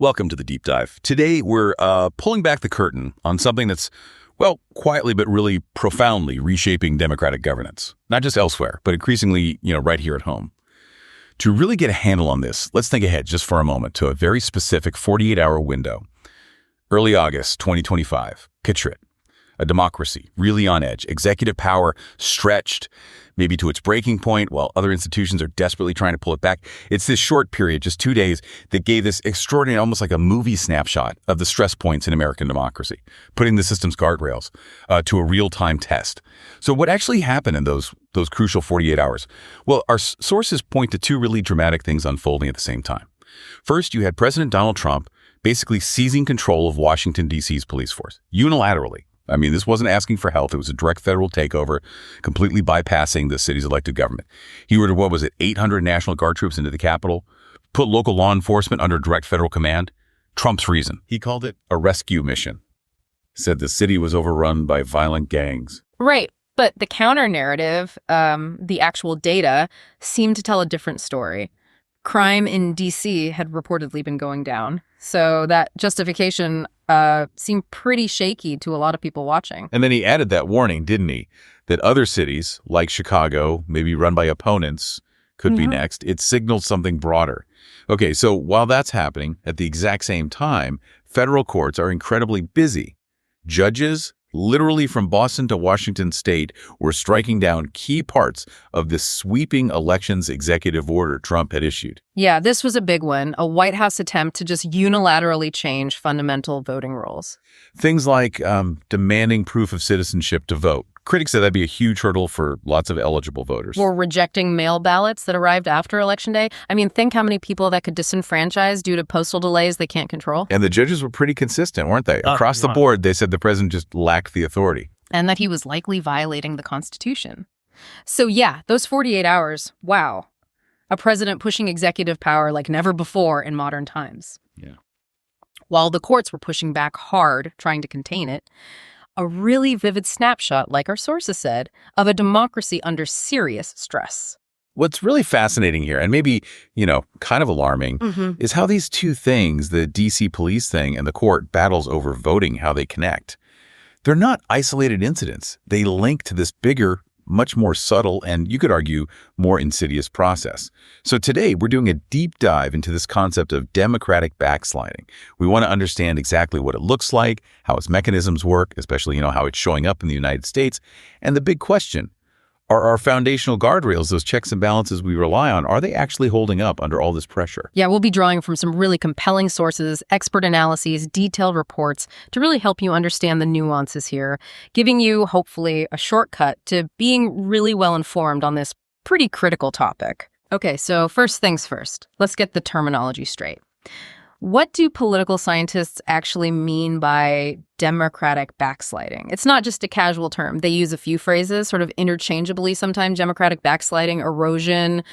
Welcome to the Deep Dive. Today, we're pulling back the curtain on something that's, well, quietly but really profoundly reshaping democratic governance. Not just elsewhere, but increasingly, right here at home. To really get a handle on this, let's think ahead just for a moment to a very specific 48-hour window. Early August 2025, picture it. A democracy, really on edge, executive power stretched, maybe to its breaking point, while other institutions are desperately trying to pull it back. It's this short period, just 2 days, that gave this extraordinary, almost like a movie snapshot of the stress points in American democracy, putting the system's guardrails to a real-time test. So what actually happened in those crucial 48 hours? Well, our sources point to two really dramatic things unfolding at the same time. First, you had President Donald Trump basically seizing control of Washington, D.C.'s police force, unilaterally. I mean, this wasn't asking for help. It was a direct federal takeover, completely bypassing the city's elected government. He ordered, 800 National Guard troops into the Capitol, put local law enforcement under direct federal command. Trump's reason. He called it a rescue mission. Said the city was overrun by violent gangs. Right. But the counter-narrative, the actual data, seemed to tell a different story. Crime in D.C. had reportedly been going down. So that justification seemed pretty shaky to a lot of people watching. And then he added that warning, didn't he? That other cities, like Chicago, maybe run by opponents, could be next. It signaled something broader. Okay, so while that's happening, at the exact same time, federal courts are incredibly busy. Judges, literally from Boston to Washington state, were striking down key parts of this sweeping elections executive order Trump had issued. Yeah, this was a big one, a White House attempt to just unilaterally change fundamental voting rules. Things like demanding proof of citizenship to vote. Critics said that'd be a huge hurdle for lots of eligible voters. Or rejecting mail ballots that arrived after Election Day. I mean, think how many people that could disenfranchise due to postal delays they can't control. And the judges were pretty consistent, weren't they? Across the board, they said the president just lacked the authority. And that he was likely violating the Constitution. So yeah, those 48 hours, wow. A president pushing executive power like never before in modern times. Yeah. While the courts were pushing back hard, trying to contain it, a really vivid snapshot, like our sources said, of a democracy under serious stress. What's really fascinating here, and maybe, kind of alarming, is how these two things, the D.C. police thing and the court battles over voting, how they connect. They're not isolated incidents. They link to this bigger, much more subtle, and you could argue more insidious process. So today, we're doing a deep dive into this concept of democratic backsliding. We want to understand exactly what it looks like, how its mechanisms work, especially, how it's showing up in the United States. And the big question, are our foundational guardrails, those checks and balances we rely on, are they actually holding up under all this pressure? Yeah, we'll be drawing from some really compelling sources, expert analyses, detailed reports to really help you understand the nuances here, giving you, hopefully, a shortcut to being really well informed on this pretty critical topic. Okay, so first things first, let's get the terminology straight. What do political scientists actually mean by democratic backsliding? It's not just a casual term. They use a few phrases sort of interchangeably sometimes: democratic backsliding, erosion,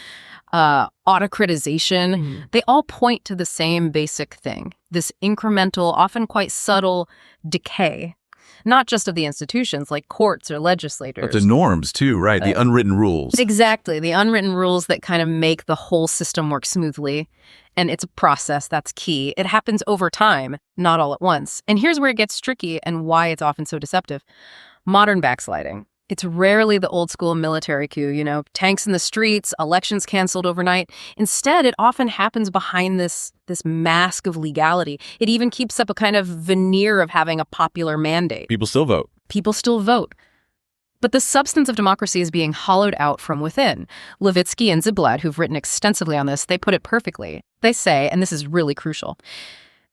autocratization. They all point to the same basic thing, this incremental, often quite subtle decay, not just of the institutions like courts or legislators. But the norms too, right? The unwritten rules. Exactly. The unwritten rules that kind of make the whole system work smoothly. And it's a process that's key. It happens over time, not all at once. And here's where it gets tricky and why it's often so deceptive. Modern backsliding. It's rarely the old school military coup, tanks in the streets, elections canceled overnight. Instead, it often happens behind this mask of legality. It even keeps up a kind of veneer of having a popular mandate. People still vote. People still vote. But the substance of democracy is being hollowed out from within. Levitsky and Ziblatt, who've written extensively on this, they put it perfectly. They say, and this is really crucial,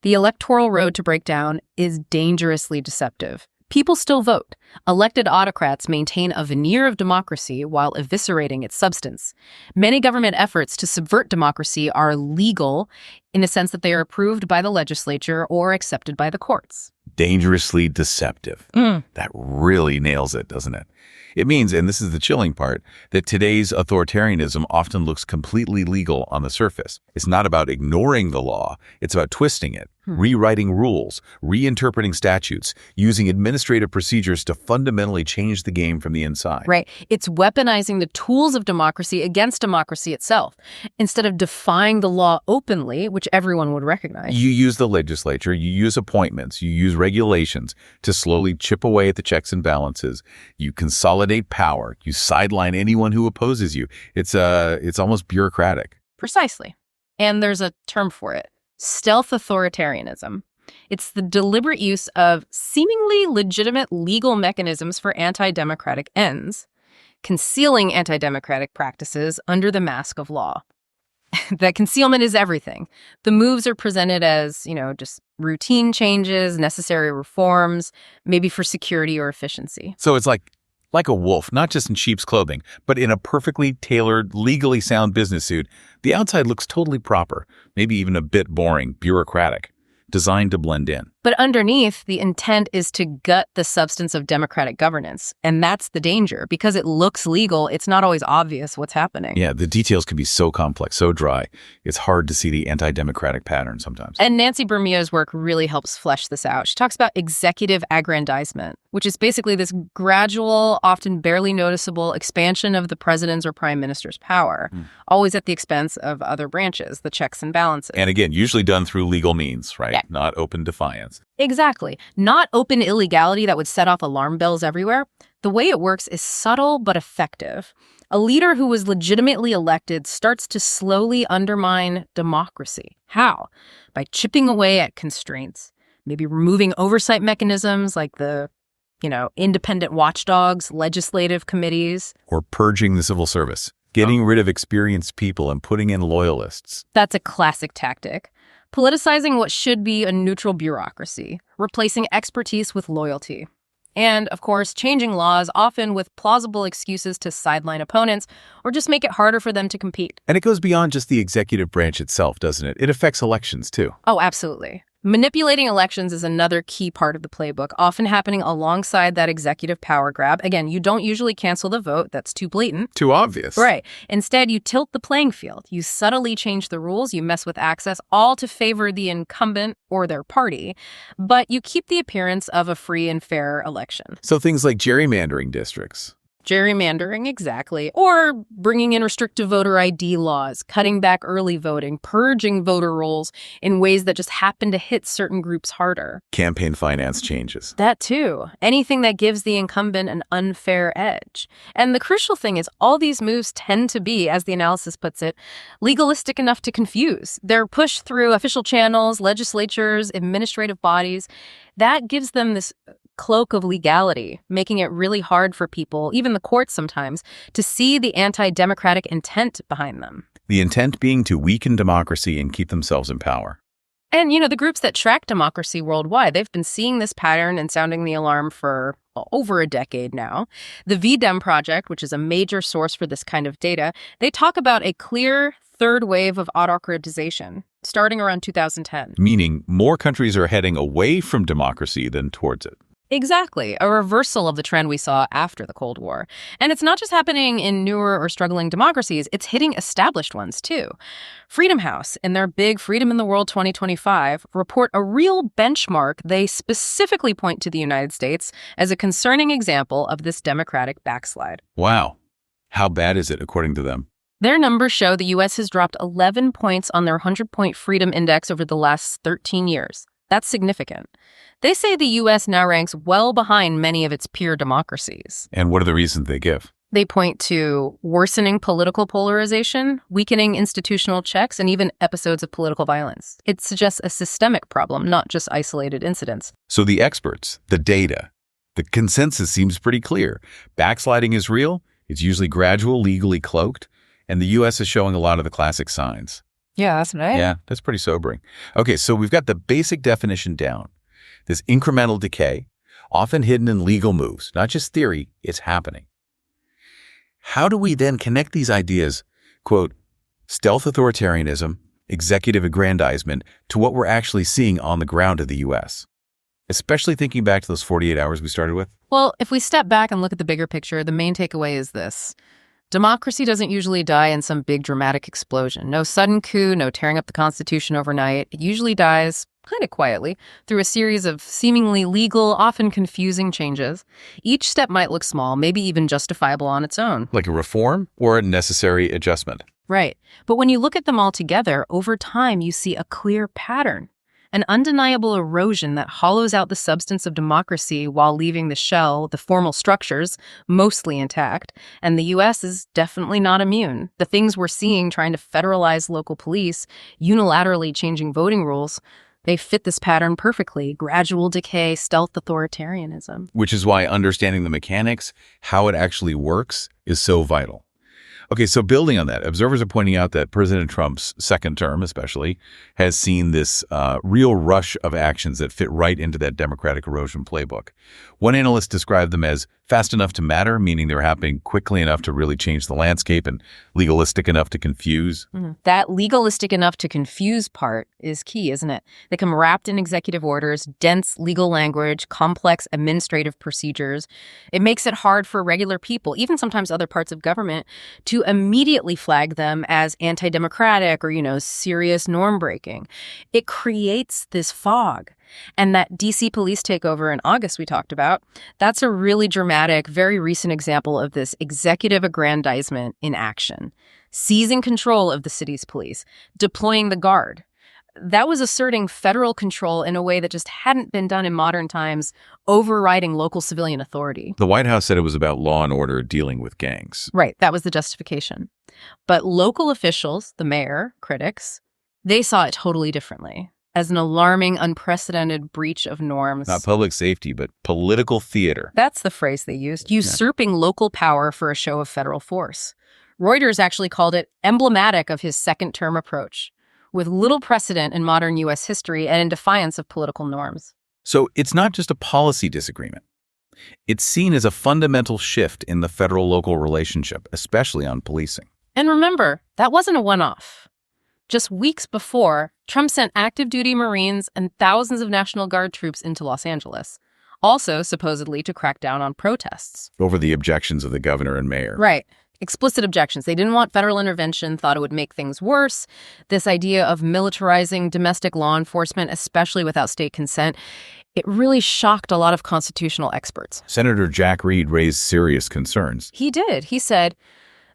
the electoral road to breakdown is dangerously deceptive. People still vote. Elected autocrats maintain a veneer of democracy while eviscerating its substance. Many government efforts to subvert democracy are legal in the sense that they are approved by the legislature or accepted by the courts. Dangerously deceptive. That really nails it, doesn't it? It means, and this is the chilling part, that today's authoritarianism often looks completely legal on the surface. It's not about ignoring the law. It's about twisting it, rewriting rules, reinterpreting statutes, using administrative procedures to fundamentally change the game from the inside. Right. It's weaponizing the tools of democracy against democracy itself. Instead of defying the law openly, which which everyone would recognize. You use the legislature, you use appointments, you use regulations to slowly chip away at the checks and balances. You consolidate power. You sideline anyone who opposes you. It's almost bureaucratic. Precisely. And there's a term for it: stealth authoritarianism. It's the deliberate use of seemingly legitimate legal mechanisms for anti-democratic ends, concealing anti-democratic practices under the mask of law. That concealment is everything. The moves are presented as, just routine changes, necessary reforms, maybe for security or efficiency. So it's like a wolf, not just in sheep's clothing, but in a perfectly tailored, legally sound business suit. The outside looks totally proper, maybe even a bit boring, bureaucratic, designed to blend in. But underneath, the intent is to gut the substance of democratic governance. And that's the danger. Because it looks legal, it's not always obvious what's happening. Yeah, the details can be so complex, so dry. It's hard to see the anti-democratic pattern sometimes. And Nancy Bermeo's work really helps flesh this out. She talks about executive aggrandizement, which is basically this gradual, often barely noticeable expansion of the president's or prime minister's power, always at the expense of other branches, the checks and balances. And again, usually done through legal means, right? Yeah. Not open defiance. Exactly. Not open illegality that would set off alarm bells everywhere. The way it works is subtle but effective. A leader who was legitimately elected starts to slowly undermine democracy. How? By chipping away at constraints, maybe removing oversight mechanisms like the, independent watchdogs, legislative committees. Or purging the civil service, getting rid of experienced people and putting in loyalists. That's a classic tactic. Politicizing what should be a neutral bureaucracy, replacing expertise with loyalty. And, of course, changing laws, often with plausible excuses to sideline opponents or just make it harder for them to compete. And it goes beyond just the executive branch itself, doesn't it? It affects elections, too. Oh, absolutely. Manipulating elections is another key part of the playbook, often happening alongside that executive power grab. Again, you don't usually cancel the vote. That's too blatant. Too obvious. Right. Instead, you tilt the playing field. You subtly change the rules. You mess with access, all to favor the incumbent or their party. But you keep the appearance of a free and fair election. So things like gerrymandering districts. Gerrymandering, exactly. Or bringing in restrictive voter ID laws, cutting back early voting, purging voter rolls in ways that just happen to hit certain groups harder. Campaign finance changes. That too. Anything that gives the incumbent an unfair edge. And the crucial thing is all these moves tend to be, as the analysis puts it, legalistic enough to confuse. They're pushed through official channels, legislatures, administrative bodies. That gives them this cloak of legality, making it really hard for people, even the courts sometimes, to see the anti-democratic intent behind them. The intent being to weaken democracy and keep themselves in power. And, the groups that track democracy worldwide, they've been seeing this pattern and sounding the alarm for over a decade now. The VDEM Project, which is a major source for this kind of data, they talk about a clear third wave of autocratization starting around 2010. Meaning more countries are heading away from democracy than towards it. Exactly, a reversal of the trend we saw after the Cold War. And it's not just happening in newer or struggling democracies, it's hitting established ones too. Freedom House, in their big Freedom in the World 2025, report a real benchmark. They specifically point to the United States as a concerning example of this democratic backslide. Wow. How bad is it, according to them? Their numbers show the U.S. has dropped 11 points on their 100-point freedom index over the last 13 years. That's significant. They say the U.S. now ranks well behind many of its peer democracies. And what are the reasons they give? They point to worsening political polarization, weakening institutional checks, and even episodes of political violence. It suggests a systemic problem, not just isolated incidents. So the experts, the data, the consensus seems pretty clear. Backsliding is real, it's usually gradual, legally cloaked, and the U.S. is showing a lot of the classic signs. Yeah, that's right. Yeah, that's pretty sobering. Okay, so we've got the basic definition down. This incremental decay, often hidden in legal moves, not just theory, it's happening. How do we then connect these ideas, quote, stealth authoritarianism, executive aggrandizement, to what we're actually seeing on the ground in the U.S.? Especially thinking back to those 48 hours we started with? Well, if we step back and look at the bigger picture, the main takeaway is this. Democracy doesn't usually die in some big dramatic explosion. No sudden coup, no tearing up the Constitution overnight. It usually dies kind of quietly through a series of seemingly legal, often confusing changes. Each step might look small, maybe even justifiable on its own. Like a reform or a necessary adjustment? Right. But when you look at them all together, over time, you see a clear pattern. An undeniable erosion that hollows out the substance of democracy while leaving the shell, the formal structures, mostly intact. And the U.S. is definitely not immune. The things we're seeing trying to federalize local police, unilaterally changing voting rules, they fit this pattern perfectly. Gradual decay, stealth authoritarianism. Which is why understanding the mechanics, how it actually works, is so vital. Okay, so building on that, observers are pointing out that President Trump's second term, especially, has seen this real rush of actions that fit right into that democratic erosion playbook. One analyst described them as fast enough to matter, meaning they're happening quickly enough to really change the landscape, and legalistic enough to confuse. That legalistic enough to confuse part is key, isn't it? They come wrapped in executive orders, dense legal language, complex administrative procedures. It makes it hard for regular people, even sometimes other parts of government, to immediately flag them as anti-democratic or, serious norm breaking. It creates this fog. And that D.C. police takeover in August we talked about, that's a really dramatic, very recent example of this executive aggrandizement in action. Seizing control of the city's police, deploying the guard. That was asserting federal control in a way that just hadn't been done in modern times, overriding local civilian authority. The White House said it was about law and order dealing with gangs. Right, that was the justification. But local officials, the mayor, critics, they saw it totally differently. As an alarming, unprecedented breach of norms. Not public safety, but political theater. That's the phrase they used, usurping local power for a show of federal force. Reuters actually called it emblematic of his second-term approach, with little precedent in modern U.S. history and in defiance of political norms. So it's not just a policy disagreement. It's seen as a fundamental shift in the federal-local relationship, especially on policing. And remember, that wasn't a one-off. Just weeks before, Trump sent active duty Marines and thousands of National Guard troops into Los Angeles, also supposedly to crack down on protests. Over the objections of the governor and mayor. Right. Explicit objections. They didn't want federal intervention, thought it would make things worse. This idea of militarizing domestic law enforcement, especially without state consent, it really shocked a lot of constitutional experts. Senator Jack Reed raised serious concerns. He did. He said,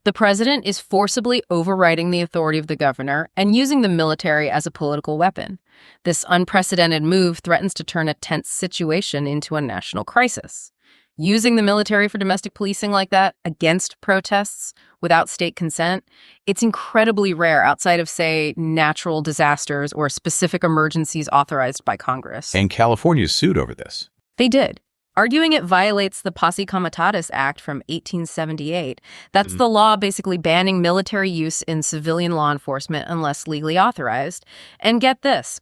the president is forcibly overriding the authority of the governor and using the military as a political weapon. This unprecedented move threatens to turn a tense situation into a national crisis. Using the military for domestic policing like that against protests without state consent, it's incredibly rare outside of, say, natural disasters or specific emergencies authorized by Congress. And California sued over this. They did, arguing it violates the Posse Comitatus Act from 1878. That's the law basically banning military use in civilian law enforcement unless legally authorized. And get this.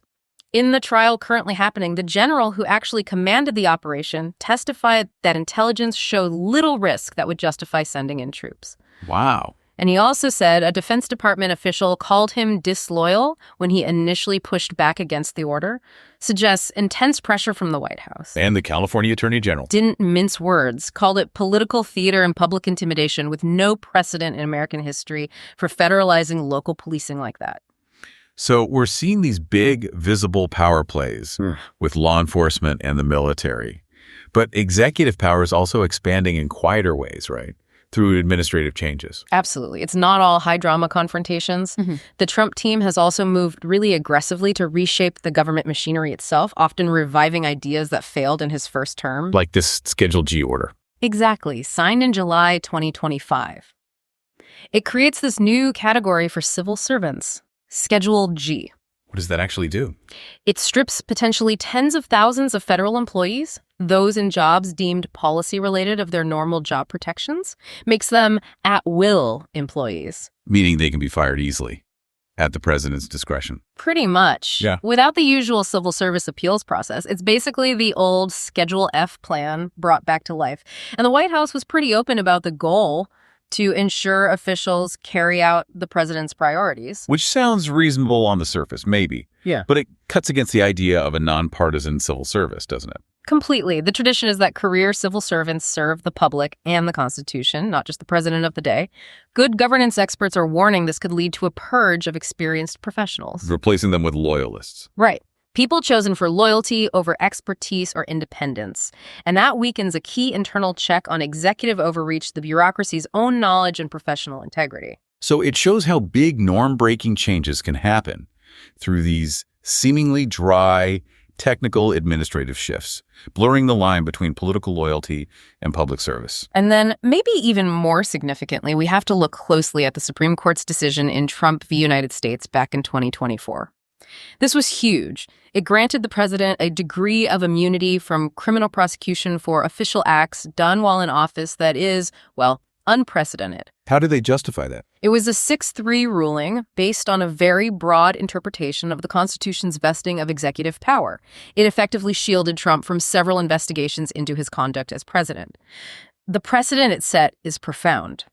In the trial currently happening, the general who actually commanded the operation testified that intelligence showed little risk that would justify sending in troops. Wow. And he also said a Defense Department official called him disloyal when he initially pushed back against the order, suggests intense pressure from the White House. And the California Attorney General. Didn't mince words, called it political theater and public intimidation with no precedent in American history for federalizing local policing like that. So we're seeing these big, visible power plays with law enforcement and the military. But executive power is also expanding in quieter ways, right? Through administrative changes. Absolutely. It's not all high-drama confrontations. The Trump team has also moved really aggressively to reshape the government machinery itself, often reviving ideas that failed in his first term. Like this Schedule G order. Exactly. Signed in July 2025. It creates this new category for civil servants, Schedule G. What does that actually do? It strips potentially tens of thousands of federal employees, those in jobs deemed policy-related, of their normal job protections, makes them at-will employees. Meaning they can be fired easily at the president's discretion. Pretty much. Yeah. Without the usual civil service appeals process, it's basically the old Schedule F plan brought back to life. And the White House was pretty open about the goal to ensure officials carry out the president's priorities. Which sounds reasonable on the surface, maybe. Yeah. But it cuts against the idea of a nonpartisan civil service, doesn't it? Completely. The tradition is that career civil servants serve the public and the Constitution, not just the president of the day. Good governance experts are warning this could lead to a purge of experienced professionals. Replacing them with loyalists. Right. People chosen for loyalty over expertise or independence. And that weakens a key internal check on executive overreach, the bureaucracy's own knowledge and professional integrity. So it shows how big norm-breaking changes can happen through these seemingly dry, technical administrative shifts, blurring the line between political loyalty and public service. And then, maybe even more significantly, we have to look closely at the Supreme Court's decision in Trump v. United States back in 2024. This was huge. It granted the president a degree of immunity from criminal prosecution for official acts done while in office that is, well, unprecedented. How did they justify that? It was a 6-3 ruling based on a very broad interpretation of the Constitution's vesting of executive power. It effectively shielded Trump from several investigations into his conduct as president. The precedent it set is profound.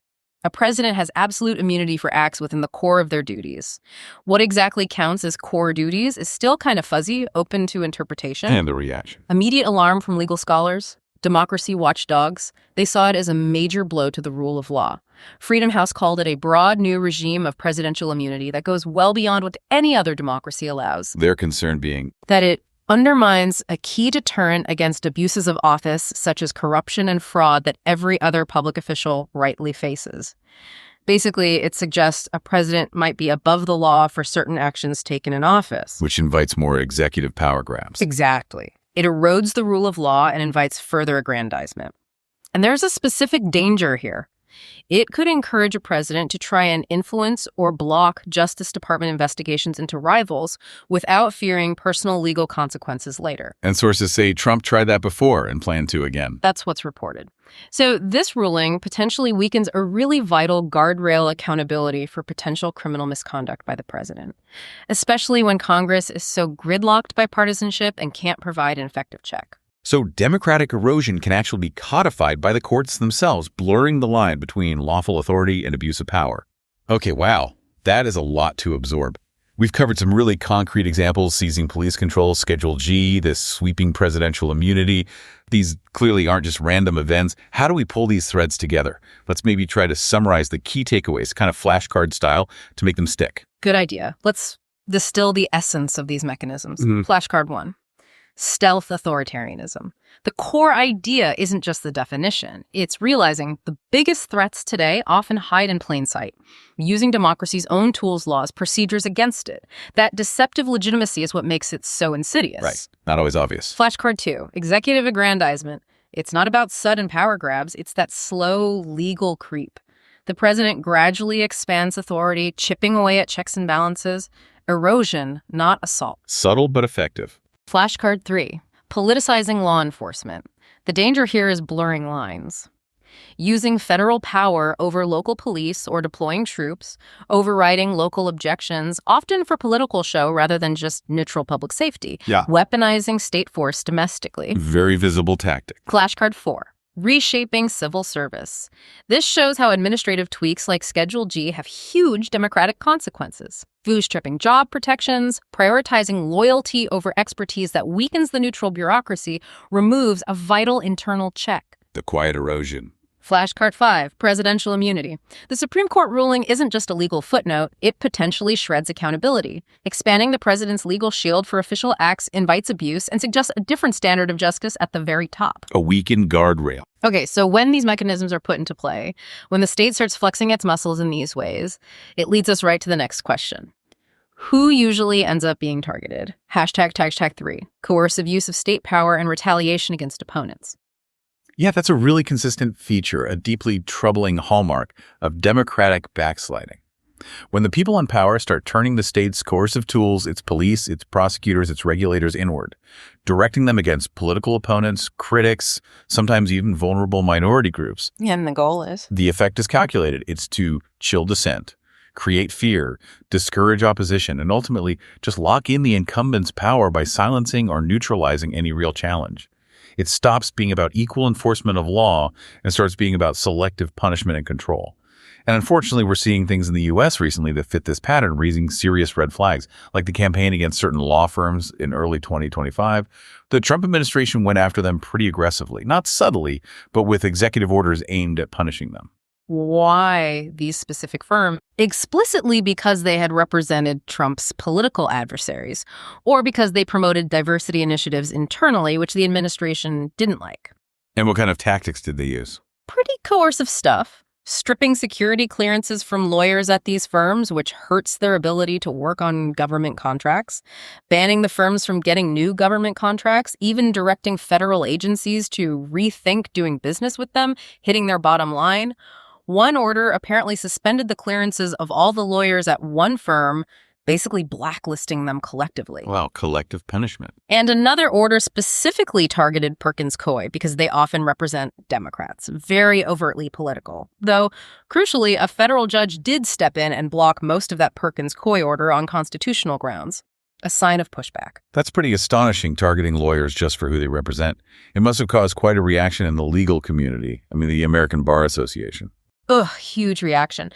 A president has absolute immunity for acts within the core of their duties. What exactly counts as core duties is still kind of fuzzy, open to interpretation. And the reaction. Immediate alarm from legal scholars, democracy watchdogs. They saw it as a major blow to the rule of law. Freedom House called it a broad new regime of presidential immunity that goes well beyond what any other democracy allows. Their concern being that it undermines a key deterrent against abuses of office, such as corruption and fraud, that every other public official rightly faces. Basically, it suggests a president might be above the law for certain actions taken in office. which invites more executive power grabs. Exactly. It erodes the rule of law and invites further aggrandizement. And there's a specific danger here. It could encourage a president to try and influence or block Justice Department investigations into rivals without fearing personal legal consequences later. And sources say Trump tried that before and planned to again. That's what's reported. So this ruling potentially weakens a really vital guardrail accountability for potential criminal misconduct by the president, especially when Congress is so gridlocked by partisanship and can't provide an effective check. So democratic erosion can actually be codified by the courts themselves, blurring the line between lawful authority and abuse of power. Okay, wow, that is a lot to absorb. We've covered some really concrete examples: seizing police control, Schedule G, this sweeping presidential immunity. These clearly aren't just random events. How do we pull these threads together? Let's maybe try to summarize the key takeaways, kind of flashcard style, to make them stick. Good idea. Let's distill the essence of these mechanisms. Flashcard 1. Stealth authoritarianism. The core idea isn't just the definition. It's realizing the biggest threats today often hide in plain sight, using democracy's own tools, laws, procedures against it. That deceptive legitimacy is what makes it so insidious. Right. Not always obvious. Flashcard 2. Executive aggrandizement. It's not about sudden power grabs. It's that slow legal creep. The president gradually expands authority, chipping away at checks and balances. Erosion, not assault. Subtle but effective. Flashcard 3. Politicizing law enforcement. The danger here is blurring lines. Using federal power over local police or deploying troops, overriding local objections, often for political show rather than just neutral public safety. Yeah. Weaponizing state force domestically. Very visible tactic. Flashcard 4. Reshaping civil service. This shows how administrative tweaks like Schedule G have huge democratic consequences. Bootstrapping job protections, prioritizing loyalty over expertise that weakens the neutral bureaucracy, removes a vital internal check. The quiet erosion. Flashcard 5, presidential immunity. The Supreme Court ruling isn't just a legal footnote, it potentially shreds accountability. Expanding the president's legal shield for official acts invites abuse and suggests a different standard of justice at the very top. A weakened guardrail. Okay, so when these mechanisms are put into play, when the state starts flexing its muscles in these ways, it leads us right to the next question. Who usually ends up being targeted? Hashtag 3, coercive use of state power and retaliation against opponents. Yeah, that's a really consistent feature, a deeply troubling hallmark of democratic backsliding. When the people in power start turning the state's coercive tools, its police, its prosecutors, its regulators inward, directing them against political opponents, critics, sometimes even vulnerable minority groups. And the goal is? The effect is calculated. It's to chill dissent, create fear, discourage opposition, and ultimately just lock in the incumbent's power by silencing or neutralizing any real challenge. It stops being about equal enforcement of law and starts being about selective punishment and control. And unfortunately, we're seeing things in the U.S. recently that fit this pattern, raising serious red flags, like the campaign against certain law firms in early 2025. The Trump administration went after them pretty aggressively, not subtly, but with executive orders aimed at punishing them. Why these specific firms? Explicitly because they had represented Trump's political adversaries, or because they promoted diversity initiatives internally, which the administration didn't like. And what kind of tactics did they use? Pretty coercive stuff. stripping security clearances from lawyers at these firms, which hurts their ability to work on government contracts, banning the firms from getting new government contracts, even directing federal agencies to rethink doing business with them, hitting their bottom line. One order apparently suspended the clearances of all the lawyers at one firm, basically blacklisting them collectively. Wow, collective punishment. And another order specifically targeted Perkins Coie because they often represent Democrats, very overtly political. Though, crucially, a federal judge did step in and block most of that Perkins Coie order on constitutional grounds, a sign of pushback. That's pretty astonishing, targeting lawyers just for who they represent. It must have caused quite a reaction in the legal community. I mean, the American Bar Association. Huge reaction.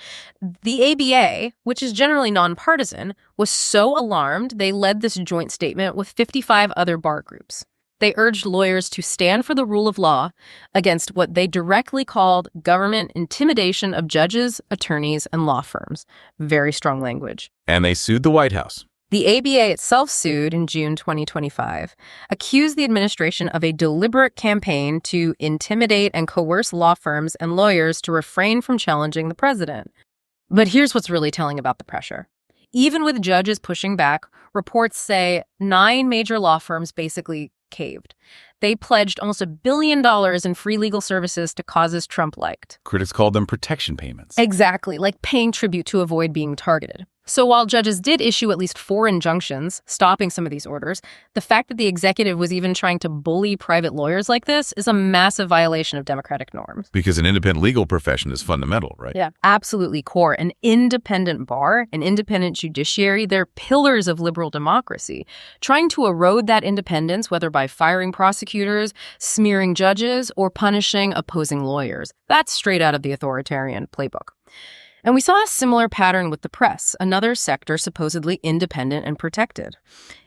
The ABA, which is generally nonpartisan, was so alarmed they led this joint statement with 55 other bar groups. They urged lawyers to stand for the rule of law against what they directly called government intimidation of judges, attorneys, and law firms. Very strong language. And they sued the White House. The ABA itself sued in June 2025, accused the administration of a deliberate campaign to intimidate and coerce law firms and lawyers to refrain from challenging the president. But here's what's really telling about the pressure. Even with judges pushing back, reports say 9 major law firms basically caved. They pledged almost $1 billion in free legal services to causes Trump liked. Critics called them protection payments. Exactly, like paying tribute to avoid being targeted. So while judges did issue at least 4 injunctions stopping some of these orders, the fact that the executive was even trying to bully private lawyers like this is a massive violation of democratic norms. Because an independent legal profession is fundamental, right? Yeah, absolutely core. An independent bar, an independent judiciary, they're pillars of liberal democracy. Trying to erode that independence, whether by firing prosecutors, smearing judges, or punishing opposing lawyers, that's straight out of the authoritarian playbook. And we saw a similar pattern with the press, another sector supposedly independent and protected.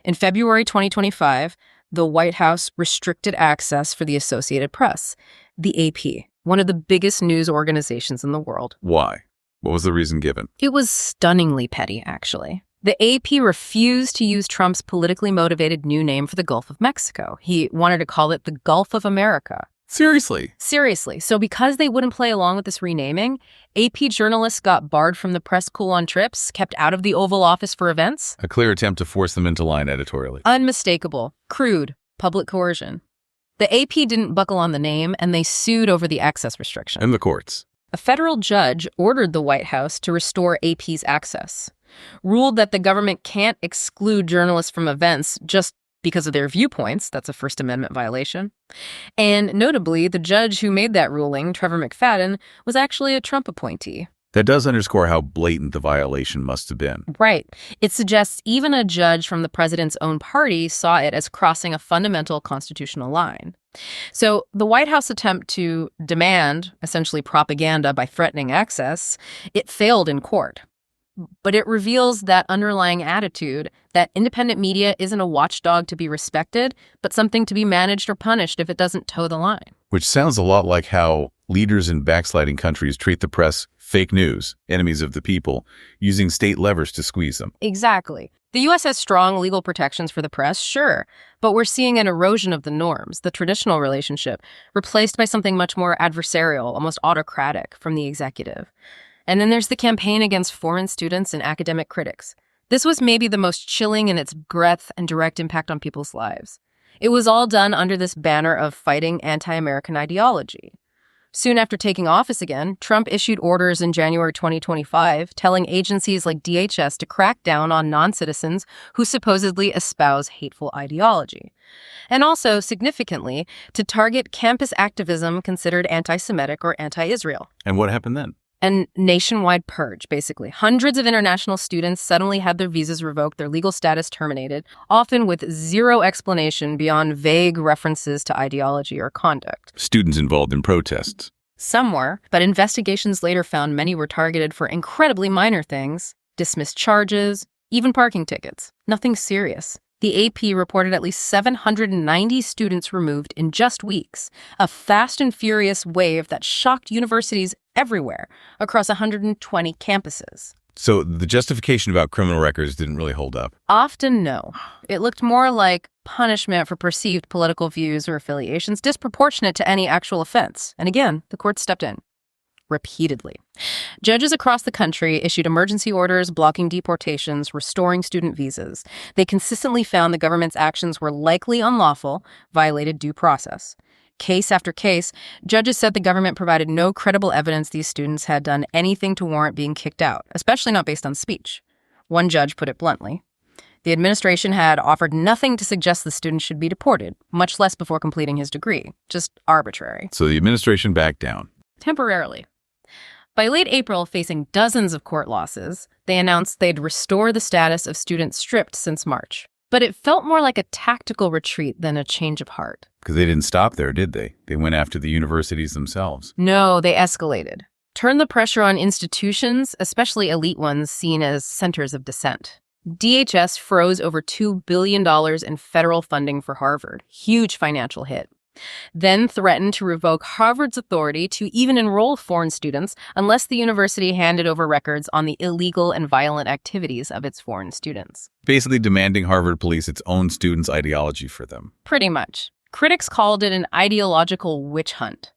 In February 2025, the White House restricted access for the Associated Press, the AP, one of the biggest news organizations in the world. Why? What was the reason given? It was stunningly petty, actually. The AP refused to use Trump's politically motivated new name for the Gulf of Mexico. He wanted to call it the Gulf of America. Seriously? Seriously. So because they wouldn't play along with this renaming, AP journalists got barred from the press school on trips, kept out of the Oval Office for events. A clear attempt to force them into line editorially. Unmistakable. Crude. Public coercion. The AP didn't buckle on the name, and they sued over the access restriction. And the courts. A federal judge ordered the White House to restore AP's access, ruled that the government can't exclude journalists from events just because of their viewpoints. That's a First Amendment violation. And notably, the judge who made that ruling, Trevor McFadden, was actually a Trump appointee. That does underscore how blatant the violation must have been. Right. It suggests even a judge from the president's own party saw it as crossing a fundamental constitutional line. So the White House attempt to demand, essentially propaganda by threatening access, it failed in court. But it reveals that underlying attitude that independent media isn't a watchdog to be respected, but something to be managed or punished if it doesn't toe the line. Which sounds a lot like how leaders in backsliding countries treat the press fake news, enemies of the people, using state levers to squeeze them. Exactly. The U.S. has strong legal protections for the press, sure, but we're seeing an erosion of the norms, the traditional relationship, replaced by something much more adversarial, almost autocratic from the executive. And then there's the campaign against foreign students and academic critics. This was maybe the most chilling in its breadth and direct impact on people's lives. It was all done under this banner of fighting anti-American ideology. Soon after taking office again, Trump issued orders in January 2025 telling agencies like DHS to crack down on non-citizens who supposedly espouse hateful ideology. And also, significantly, to target campus activism considered anti-Semitic or anti-Israel. And what happened then? A nationwide purge, basically. Hundreds of international students suddenly had their visas revoked, their legal status terminated, often with zero explanation beyond vague references to ideology or conduct. Students involved in protests. Some were, but investigations later found many were targeted for incredibly minor things, dismissed charges, even parking tickets. Nothing serious. The AP reported at least 790 students removed in just weeks, a fast and furious wave that shocked universities everywhere across 120 campuses. So the justification about criminal records didn't really hold up? Often, no. It looked more like punishment for perceived political views or affiliations disproportionate to any actual offense. And again, the court stepped in. repeatedly. Judges across the country issued emergency orders blocking deportations, restoring student visas. They consistently found the government's actions were likely unlawful, violated due process. Case after case, judges said the government provided no credible evidence these students had done anything to warrant being kicked out, especially not based on speech. One judge put it bluntly. The administration had offered nothing to suggest the student should be deported, much less before completing his degree. Just arbitrary. So the administration backed down. Temporarily. By late April, facing dozens of court losses, they announced they'd restore the status of students stripped since March. But it felt more like a tactical retreat than a change of heart. Because they didn't stop there, did they? They went after the universities themselves. No, they escalated. Turned the pressure on institutions, especially elite ones seen as centers of dissent. DHS froze over $2 billion in federal funding for Harvard. Huge financial hit. Then threatened to revoke Harvard's authority to even enroll foreign students unless the university handed over records on the illegal and violent activities of its foreign students. Basically demanding Harvard police its own students' ideology for them. Pretty much. Critics called it an ideological witch hunt.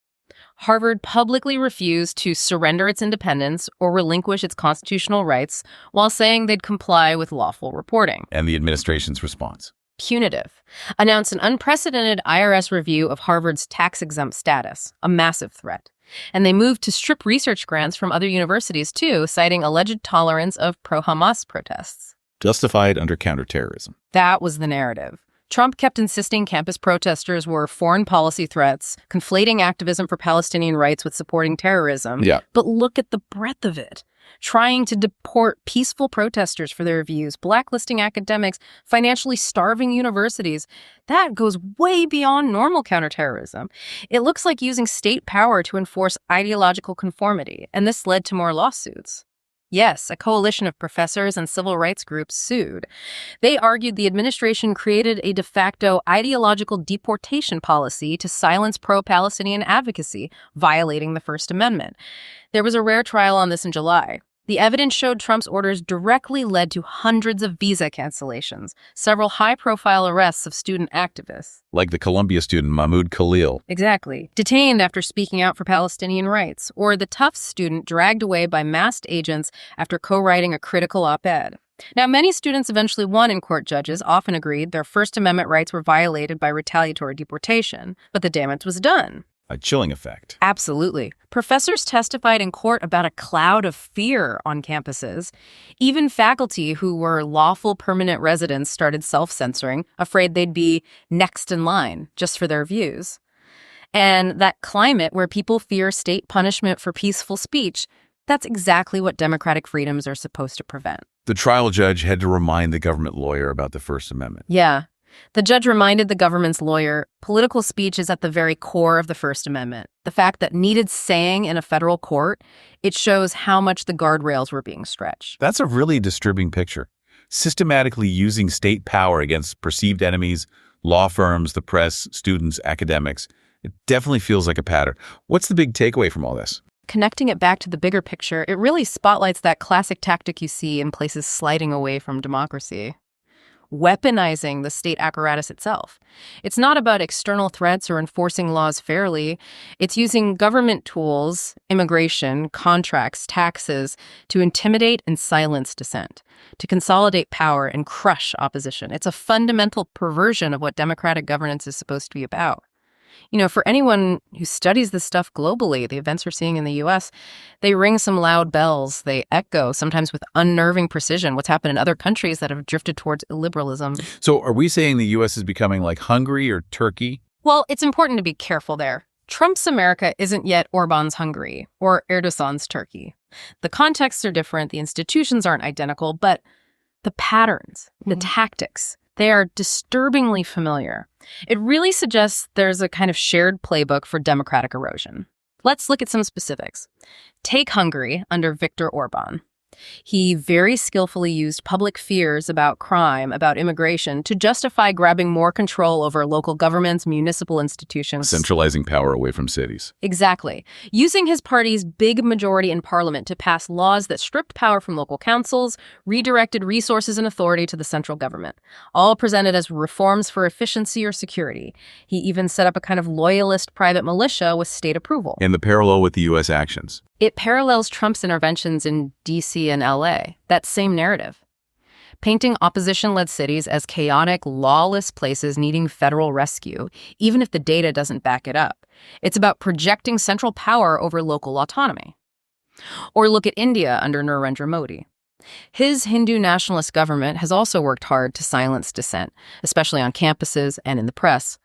Harvard publicly refused to surrender its independence or relinquish its constitutional rights while saying they'd comply with lawful reporting. And the administration's response? Punitive. Announced an unprecedented IRS review of Harvard's tax-exempt status, a massive threat. And they moved to strip research grants from other universities, too, citing alleged tolerance of pro-Hamas protests. Justified under counterterrorism. That was the narrative. Trump kept insisting campus protesters were foreign policy threats, conflating activism for Palestinian rights with supporting terrorism. Yeah. But look at the breadth of it. Trying to deport peaceful protesters for their views, blacklisting academics, financially starving universities. That goes way beyond normal counterterrorism. It looks like using state power to enforce ideological conformity, and this led to more lawsuits. Yes, a coalition of professors and civil rights groups sued. They argued the administration created a de facto ideological deportation policy to silence pro-Palestinian advocacy, violating the First Amendment. There was a rare trial on this in July. The evidence showed Trump's orders directly led to hundreds of visa cancellations, several high-profile arrests of student activists. Like the Columbia student Mahmoud Khalil. Exactly. Detained after speaking out for Palestinian rights, or the Tufts student dragged away by masked agents after co-writing a critical op-ed. Now, many students eventually won in court. Judges often agreed their First Amendment rights were violated by retaliatory deportation, but the damage was done. A chilling effect. Absolutely. Professors testified in court about a cloud of fear on campuses. Even faculty who were lawful permanent residents started self-censoring, afraid they'd be next in line just for their views. And that climate where people fear state punishment for peaceful speech, that's exactly what democratic freedoms are supposed to prevent. The trial judge had to remind the government lawyer about the First Amendment. Yeah. The judge reminded the government's lawyer, political speech is at the very core of the First Amendment. The fact that needed saying in a federal court, it shows how much the guardrails were being stretched. That's a really disturbing picture. Systematically using state power against perceived enemies, law firms, the press, students, academics. It definitely feels like a pattern. What's the big takeaway from all this? Connecting it back to the bigger picture, it really spotlights that classic tactic you see in places sliding away from democracy. Weaponizing the state apparatus itself. It's not about external threats or enforcing laws fairly. It's using government tools, immigration, contracts, taxes, to intimidate and silence dissent, to consolidate power and crush opposition. It's a fundamental perversion of what democratic governance is supposed to be about. You know, for anyone who studies this stuff globally, the events we're seeing in the U.S., they ring some loud bells. They echo, sometimes with unnerving precision, what's happened in other countries that have drifted towards illiberalism. So are we saying the U.S. is becoming like Hungary or Turkey? Well, it's important to be careful there. Trump's America isn't yet Orban's Hungary or Erdogan's Turkey. The contexts are different, the institutions aren't identical, but the patterns, the tactics, they are disturbingly familiar. It really suggests there's a kind of shared playbook for democratic erosion. Let's look at some specifics. Take Hungary under Viktor Orban. He very skillfully used public fears about crime, about immigration, to justify grabbing more control over local governments, municipal institutions. Centralizing power away from cities. Exactly. Using his party's big majority in parliament to pass laws that stripped power from local councils, redirected resources and authority to the central government, all presented as reforms for efficiency or security. He even set up a kind of loyalist private militia with state approval. And the parallel with the U.S. actions. It parallels Trump's interventions in D.C. and L.A., that same narrative. Painting opposition-led cities as chaotic, lawless places needing federal rescue, even if the data doesn't back it up. It's about projecting central power over local autonomy. Or look at India under Narendra Modi. His Hindu nationalist government has also worked hard to silence dissent, especially on campuses and in the press,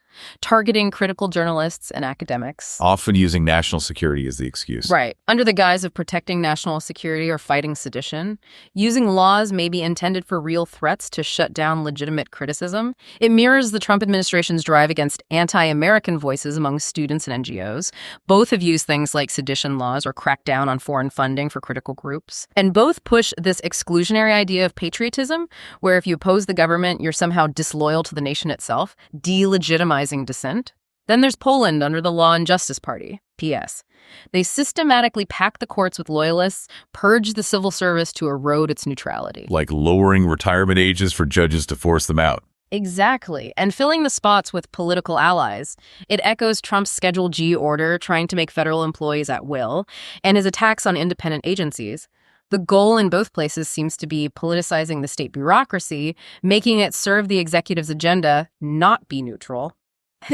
targeting critical journalists and academics. Often using national security as the excuse. Right. Under the guise of protecting national security or fighting sedition, using laws maybe intended for real threats to shut down legitimate criticism. It mirrors the Trump administration's drive against anti-American voices among students and NGOs. Both have used things like sedition laws or cracked down on foreign funding for critical groups. And both push this exclusionary idea of patriotism, where if you oppose the government, you're somehow disloyal to the nation itself, delegitimizing dissent. Then there's Poland under the Law and Justice Party, PS. They systematically pack the courts with loyalists, purge the civil service to erode its neutrality. Like lowering retirement ages for judges to force them out. Exactly. And filling the spots with political allies. It echoes Trump's Schedule G order trying to make federal employees at will, and his attacks on independent agencies. The goal in both places seems to be politicizing the state bureaucracy, making it serve the executive's agenda, not be neutral.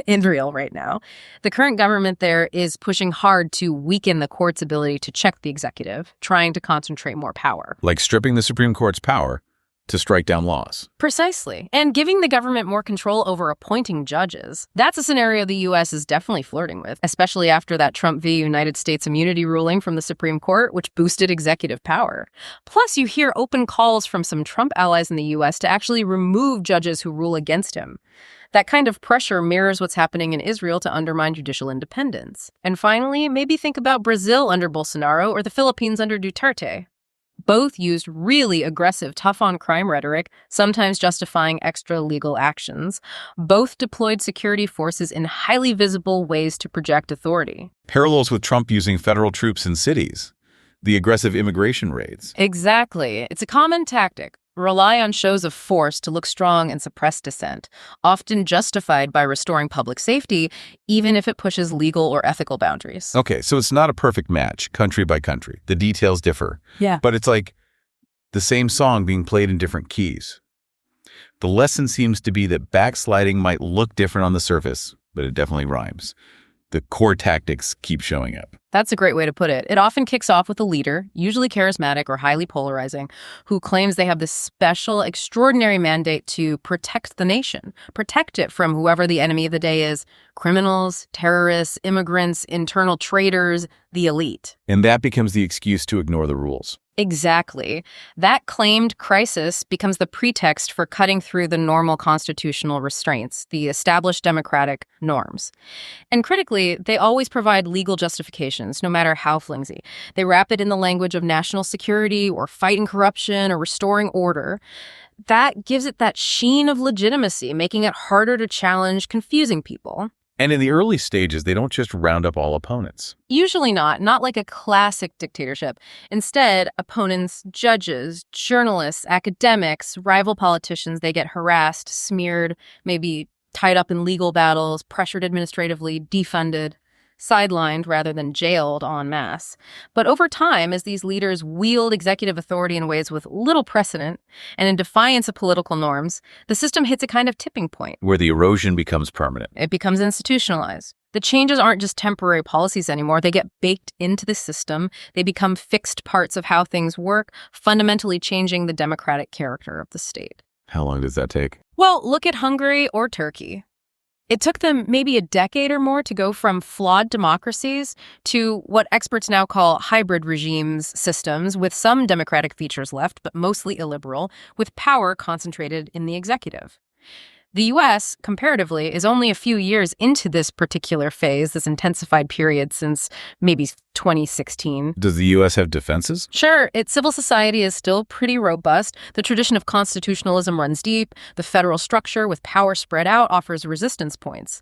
Israel right now. The current government there is pushing hard to weaken the court's ability to check the executive, trying to concentrate more power. Like stripping the Supreme Court's power to strike down laws. Precisely. And giving the government more control over appointing judges. That's a scenario the U.S. is definitely flirting with, especially after that Trump v. United States immunity ruling from the Supreme Court, which boosted executive power. Plus, you hear open calls from some Trump allies in the U.S. to actually remove judges who rule against him. That kind of pressure mirrors what's happening in Israel to undermine judicial independence. And finally, maybe think about Brazil under Bolsonaro or the Philippines under Duterte. Both used really aggressive, tough-on-crime rhetoric, sometimes justifying extra legal actions. Both deployed security forces in highly visible ways to project authority. Parallels with Trump using federal troops in cities. The aggressive immigration raids. Exactly. It's a common tactic. Rely on shows of force to look strong and suppress dissent, often justified by restoring public safety, even if it pushes legal or ethical boundaries. Okay, so it's not a perfect match, country by country. The details differ. Yeah. But it's like the same song being played in different keys. The lesson seems to be that backsliding might look different on the surface, but it definitely rhymes. The core tactics keep showing up. That's a great way to put it. It often kicks off with a leader, usually charismatic or highly polarizing, who claims they have this special, extraordinary mandate to protect the nation, protect it from whoever the enemy of the day is, criminals, terrorists, immigrants, internal traitors, the elite. And that becomes the excuse to ignore the rules. Exactly. That claimed crisis becomes the pretext for cutting through the normal constitutional restraints, the established democratic norms. And critically, they always provide legal justifications, no matter how flimsy. They wrap it in the language of national security or fighting corruption or restoring order. That gives it that sheen of legitimacy, making it harder to challenge confusing people. And in the early stages, they don't just round up all opponents. Usually not like a classic dictatorship. Instead, opponents, judges, journalists, academics, rival politicians, they get harassed, smeared, maybe tied up in legal battles, pressured administratively, defunded, sidelined rather than jailed en masse. But over time, as these leaders wield executive authority in ways with little precedent and in defiance of political norms, the system hits a kind of tipping point. Where the erosion becomes permanent. It becomes institutionalized. The changes aren't just temporary policies anymore. They get baked into the system. They become fixed parts of how things work, fundamentally changing the democratic character of the state. How long does that take? Well, look at Hungary or Turkey. It took them maybe a decade or more to go from flawed democracies to what experts now call hybrid regimes systems with some democratic features left, but mostly illiberal, with power concentrated in the executive. The U.S., comparatively, is only a few years into this particular phase, this intensified period since maybe 2016. Does the U.S. have defenses? Sure. Its civil society is still pretty robust. The tradition of constitutionalism runs deep. The federal structure with power spread out offers resistance points.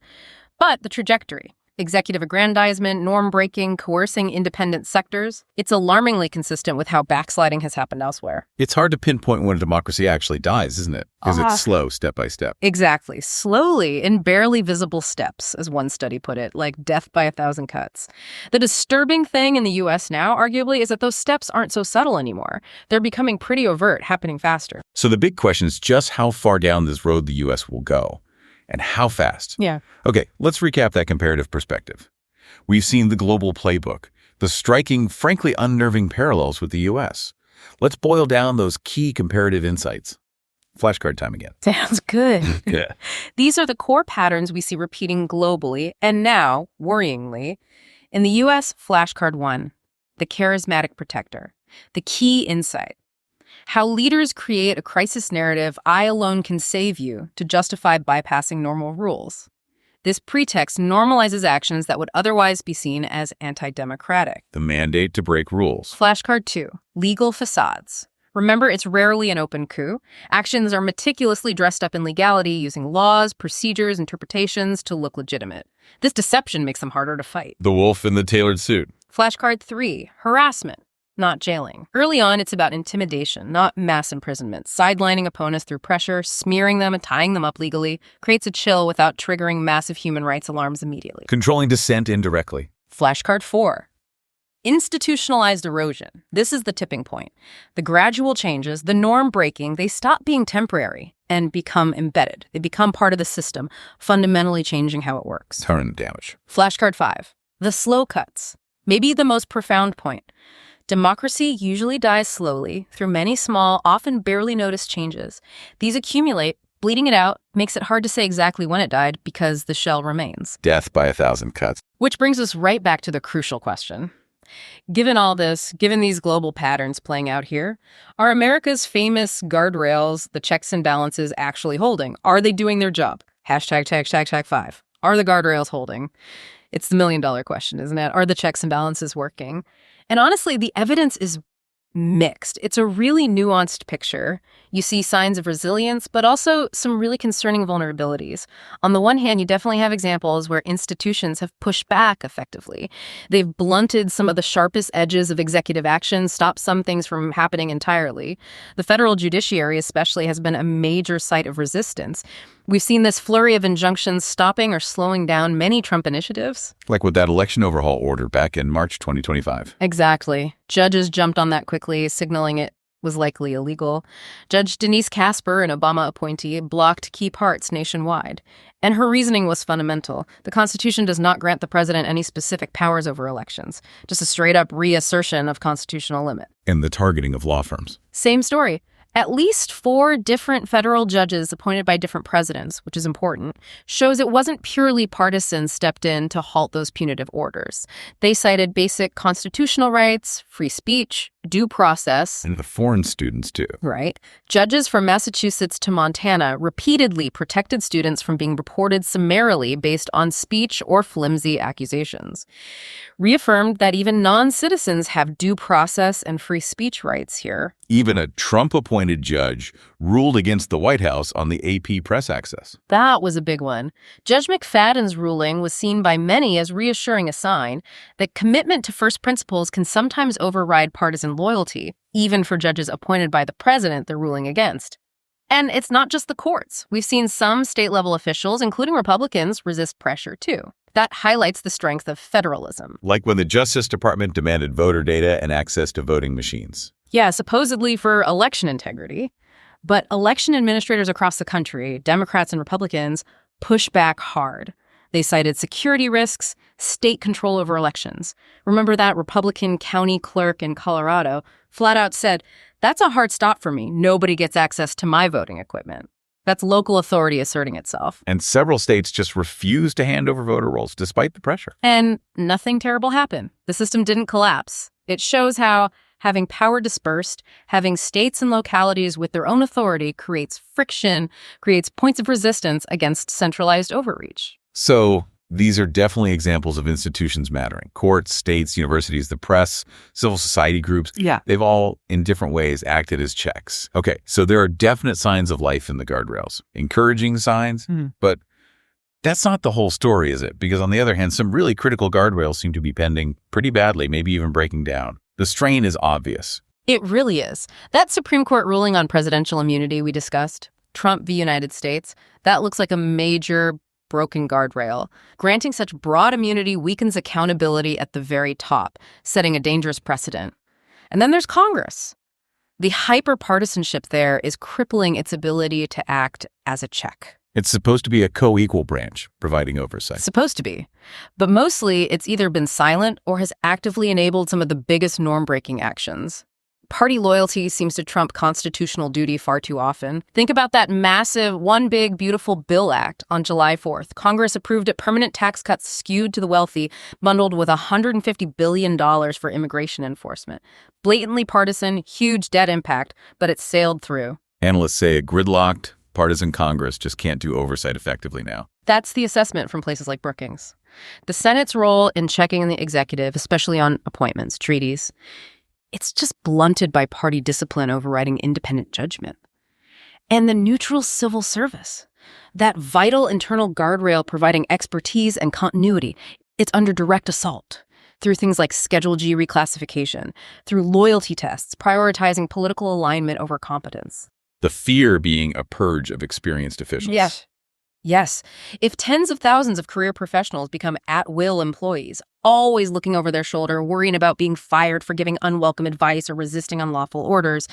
But the trajectory, executive aggrandizement, norm-breaking, coercing independent sectors. It's alarmingly consistent with how backsliding has happened elsewhere. It's hard to pinpoint when a democracy actually dies, isn't it? Because it's slow, step by step. Exactly. Slowly, in barely visible steps, as one study put it, like death by 1,000 cuts. The disturbing thing in the U.S. now, arguably, is that those steps aren't so subtle anymore. They're becoming pretty overt, happening faster. So the big question is just how far down this road the U.S. will go. And how fast? Yeah. Okay, let's recap that comparative perspective. We've seen the global playbook, the striking, frankly unnerving parallels with the U.S. Let's boil down those key comparative insights. Flashcard time again. Sounds good. Yeah. These are the core patterns we see repeating globally, and now, worryingly, in the U.S., flashcard 1, the charismatic protector, the key insight. How leaders create a crisis narrative, I alone can save you, to justify bypassing normal rules. This pretext normalizes actions that would otherwise be seen as anti-democratic. The mandate to break rules. Flashcard 2, legal facades. Remember, it's rarely an open coup. Actions are meticulously dressed up in legality, using laws, procedures, interpretations to look legitimate. This deception makes them harder to fight. The wolf in the tailored suit. Flashcard 3, harassment, not jailing. Early on, it's about intimidation, not mass imprisonment. Sidelining opponents through pressure, smearing them and tying them up legally, creates a chill without triggering massive human rights alarms immediately. Controlling dissent indirectly. Flashcard 4, institutionalized erosion. This is the tipping point. The gradual changes, the norm breaking, they stop being temporary and become embedded. They become part of the system, fundamentally changing how it works. Permanent damage. Flashcard 5, the slow cuts. Maybe the most profound point. Democracy usually dies slowly through many small, often barely noticed changes. These accumulate, bleeding it out makes it hard to say exactly when it died because the shell remains. Death by 1,000 cuts. Which brings us right back to the crucial question. Given all this, given these global patterns playing out here, are America's famous guardrails, the checks and balances, actually holding? Are they doing their job? #5. Are the guardrails holding? It's the million-dollar question, isn't it? Are the checks and balances working? And honestly, the evidence is mixed. It's a really nuanced picture. You see signs of resilience, but also some really concerning vulnerabilities. On the one hand, you definitely have examples where institutions have pushed back effectively. They've blunted some of the sharpest edges of executive action, stopped some things from happening entirely. The federal judiciary especially has been a major site of resistance. We've seen this flurry of injunctions stopping or slowing down many Trump initiatives. Like with that election overhaul order back in March 2025. Exactly. Judges jumped on that quickly, signaling it was likely illegal. Judge Denise Casper, an Obama appointee, blocked key parts nationwide. And her reasoning was fundamental. The Constitution does not grant the president any specific powers over elections, just a straight-up reassertion of constitutional limit. And the targeting of law firms. Same story. At least 4 different federal judges appointed by different presidents, which is important, shows it wasn't purely partisan stepped in to halt those punitive orders. They cited basic constitutional rights, free speech, due process. And the foreign students, too. Right. Judges from Massachusetts to Montana repeatedly protected students from being reported summarily based on speech or flimsy accusations. Reaffirmed that even non-citizens have due process and free speech rights here. Even a Trump-appointed judge ruled against the White House on the AP press access. That was a big one. Judge McFadden's ruling was seen by many as reassuring a sign that commitment to first principles can sometimes override partisan loyalty, even for judges appointed by the president they're ruling against. And it's not just the courts. We've seen some state-level officials, including Republicans, resist pressure, too. That highlights the strength of federalism. Like when the Justice Department demanded voter data and access to voting machines. Yeah, supposedly for election integrity. But election administrators across the country, Democrats and Republicans, push back hard. They cited security risks, state control over elections. Remember that Republican county clerk in Colorado flat out said, "That's a hard stop for me. Nobody gets access to my voting equipment." That's local authority asserting itself. And several states just refused to hand over voter rolls despite the pressure. And nothing terrible happened. The system didn't collapse. It shows how having power dispersed, having states and localities with their own authority creates friction, creates points of resistance against centralized overreach. So these are definitely examples of institutions mattering. Courts, states, universities, the press, civil society groups. Yeah. They've all, in different ways, acted as checks. Okay, so there are definite signs of life in the guardrails. Encouraging signs, but That's not the whole story, is it? Because on the other hand, some really critical guardrails seem to be bending pretty badly, maybe even breaking down. The strain is obvious. It really is. That Supreme Court ruling on presidential immunity we discussed, Trump v. United States, that looks like a major broken guardrail. Granting such broad immunity weakens accountability at the very top, setting a dangerous precedent. And then there's Congress. The hyper-partisanship there is crippling its ability to act as a check. It's supposed to be a co-equal branch, providing oversight. Supposed to be. But mostly, it's either been silent or has actively enabled some of the biggest norm-breaking actions. Party loyalty seems to trump constitutional duty far too often. Think about that massive One Big Beautiful Bill Act on July 4th. Congress approved it, permanent tax cuts skewed to the wealthy, bundled with $150 billion for immigration enforcement. Blatantly partisan, huge debt impact, but it sailed through. Analysts say a gridlocked, partisan Congress just can't do oversight effectively now. That's the assessment from places like Brookings. The Senate's role in checking the executive, especially on appointments, treaties, it's just blunted by party discipline overriding independent judgment. And the neutral civil service, that vital internal guardrail providing expertise and continuity, it's under direct assault through things like Schedule G reclassification, through loyalty tests, prioritizing political alignment over competence. The fear being a purge of experienced officials. Yes. If tens of thousands of career professionals become at-will employees, always looking over their shoulder, worrying about being fired for giving unwelcome advice or resisting unlawful orders,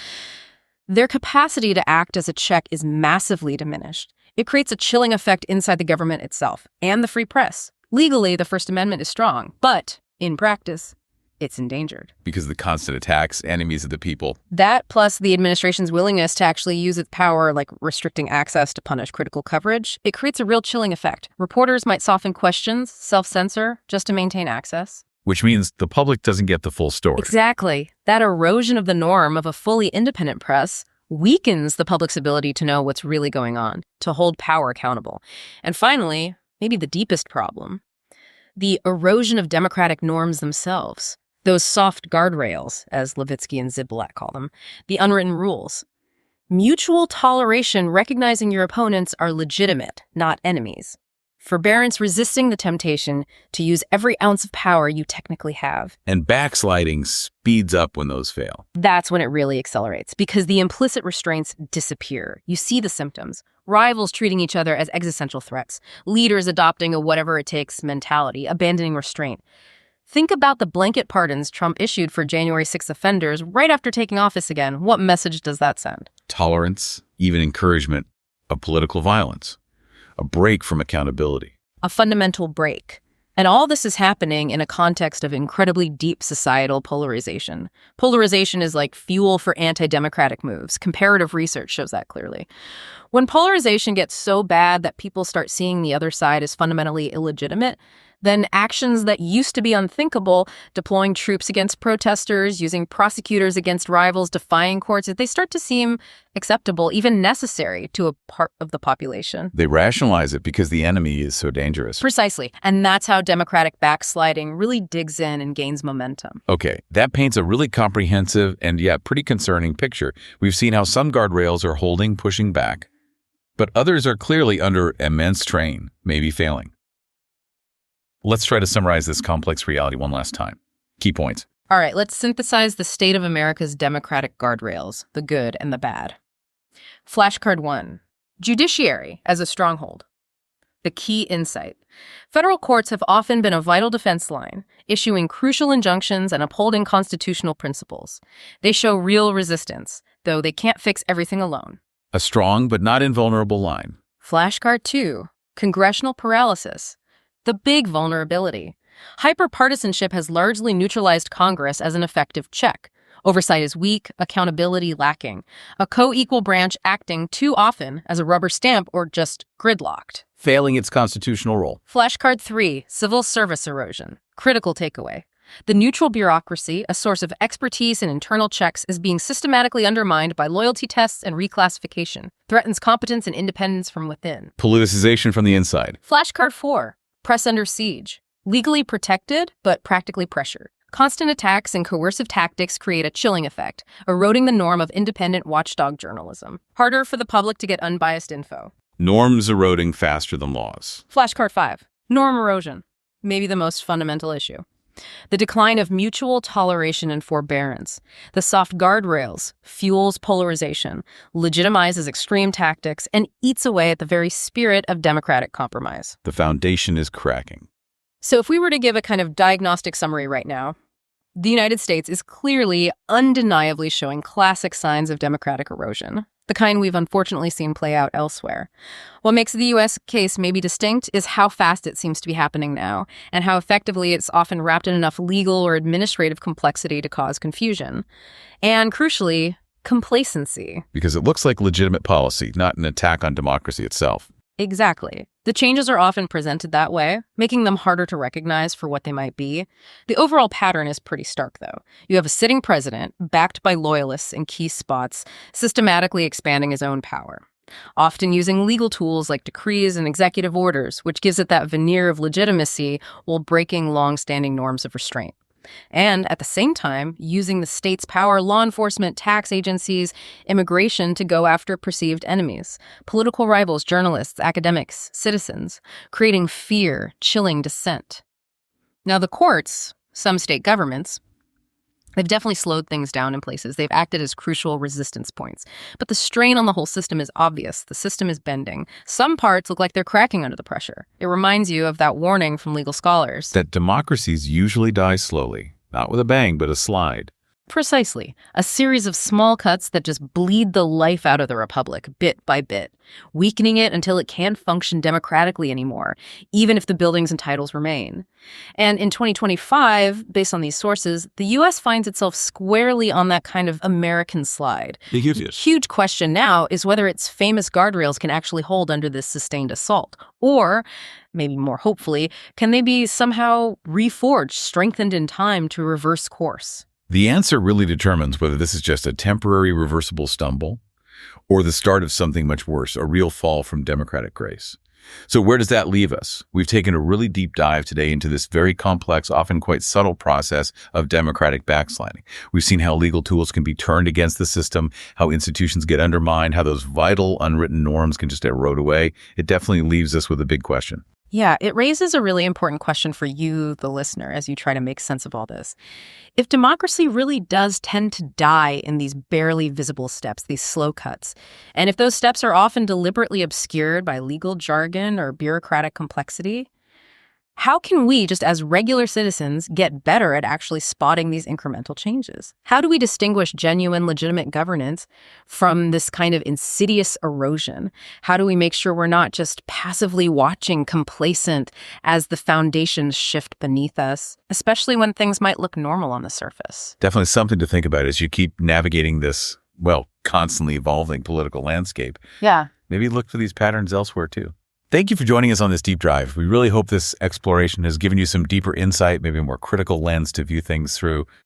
their capacity to act as a check is massively diminished. It creates a chilling effect inside the government itself and the free press. Legally, the First Amendment is strong, but in practice, it's endangered. Because of the constant attacks, enemies of the people. That, plus the administration's willingness to actually use its power, like restricting access to punish critical coverage, it creates a real chilling effect. Reporters might soften questions, self-censor, just to maintain access. Which means the public doesn't get the full story. Exactly. That erosion of the norm of a fully independent press weakens the public's ability to know what's really going on, to hold power accountable. And finally, maybe the deepest problem, the erosion of democratic norms themselves. Those soft guardrails, as Levitsky and Ziblatt call them, the unwritten rules. Mutual toleration, recognizing your opponents are legitimate, not enemies. Forbearance, resisting the temptation to use every ounce of power you technically have. And backsliding speeds up when those fail. That's when it really accelerates, because the implicit restraints disappear. You see the symptoms. Rivals treating each other as existential threats. Leaders adopting a whatever-it-takes mentality, abandoning restraint. Think about the blanket pardons Trump issued for January 6th offenders right after taking office again. What message does that send? Tolerance, even encouragement of political violence. A break from accountability. A fundamental break. And all this is happening in a context of incredibly deep societal polarization. Polarization is like fuel for anti-democratic moves. Comparative research shows that clearly. When polarization gets so bad that people start seeing the other side as fundamentally illegitimate, then actions that used to be unthinkable, deploying troops against protesters, using prosecutors against rivals, defying courts, they start to seem acceptable, even necessary to a part of the population. They rationalize it because the enemy is so dangerous. Precisely. And that's how democratic backsliding really digs in and gains momentum. Okay, that paints a really comprehensive and yet pretty concerning picture. We've seen how some guardrails are holding, pushing back, but others are clearly under immense strain, maybe failing. Let's try to summarize this complex reality one last time. Key points. All right, let's synthesize the state of America's democratic guardrails, the good and the bad. Flashcard 1. Judiciary as a stronghold. The key insight. Federal courts have often been a vital defense line, issuing crucial injunctions and upholding constitutional principles. They show real resistance, though they can't fix everything alone. A strong but not invulnerable line. Flashcard 2. Congressional paralysis. The big vulnerability. Hyperpartisanship has largely neutralized Congress as an effective check. Oversight is weak, accountability lacking. A co-equal branch acting too often as a rubber stamp or just gridlocked. Failing its constitutional role. Flashcard 3. Civil service erosion. Critical takeaway. The neutral bureaucracy, a source of expertise and internal checks, is being systematically undermined by loyalty tests and reclassification. Threatens competence and independence from within. Politicization from the inside. Flashcard 4. Press under siege. Legally protected, but practically pressured. Constant attacks and coercive tactics create a chilling effect, eroding the norm of independent watchdog journalism. Harder for the public to get unbiased info. Norms eroding faster than laws. Flashcard 5. Norm erosion. Maybe the most fundamental issue. The decline of mutual toleration and forbearance. The soft guardrails fuels polarization, legitimizes extreme tactics, and eats away at the very spirit of democratic compromise. The foundation is cracking. So if we were to give a kind of diagnostic summary right now, the United States is clearly, undeniably showing classic signs of democratic erosion, the kind we've unfortunately seen play out elsewhere. What makes the U.S. case maybe distinct is how fast it seems to be happening now, and how effectively it's often wrapped in enough legal or administrative complexity to cause confusion. And crucially, complacency. Because it looks like legitimate policy, not an attack on democracy itself. Exactly. The changes are often presented that way, making them harder to recognize for what they might be. The overall pattern is pretty stark, though. You have a sitting president, backed by loyalists in key spots, systematically expanding his own power, often using legal tools like decrees and executive orders, which gives it that veneer of legitimacy while breaking long-standing norms of restraint. And at the same time, using the state's power, law enforcement, tax agencies, immigration to go after perceived enemies, political rivals, journalists, academics, citizens, creating fear, chilling dissent. Now, the courts, some state governments, they've definitely slowed things down in places. They've acted as crucial resistance points. But the strain on the whole system is obvious. The system is bending. Some parts look like they're cracking under the pressure. It reminds you of that warning from legal scholars. That democracies usually die slowly, not with a bang, but a slide. Precisely. A series of small cuts that just bleed the life out of the republic, bit by bit, weakening it until it can't function democratically anymore, even if the buildings and titles remain. And in 2025, based on these sources, the U.S. finds itself squarely on that kind of American slide. The huge question now is whether its famous guardrails can actually hold under this sustained assault. Or, maybe more hopefully, can they be somehow reforged, strengthened in time to reverse course? The answer really determines whether this is just a temporary reversible stumble or the start of something much worse, a real fall from democratic grace. So where does that leave us? We've taken a really deep dive today into this very complex, often quite subtle process of democratic backsliding. We've seen how legal tools can be turned against the system, how institutions get undermined, how those vital unwritten norms can just erode away. It definitely leaves us with a big question. Yeah, it raises a really important question for you, the listener, as you try to make sense of all this. If democracy really does tend to die in these barely visible steps, these slow cuts, and if those steps are often deliberately obscured by legal jargon or bureaucratic complexity, how can we, just as regular citizens, get better at actually spotting these incremental changes? How do we distinguish genuine, legitimate governance from this kind of insidious erosion? How do we make sure we're not just passively watching, complacent, as the foundations shift beneath us, especially when things might look normal on the surface? Definitely something to think about as you keep navigating this, well, constantly evolving political landscape. Yeah. Maybe look for these patterns elsewhere, too. Thank you for joining us on this deep dive. We really hope this exploration has given you some deeper insight, maybe a more critical lens to view things through.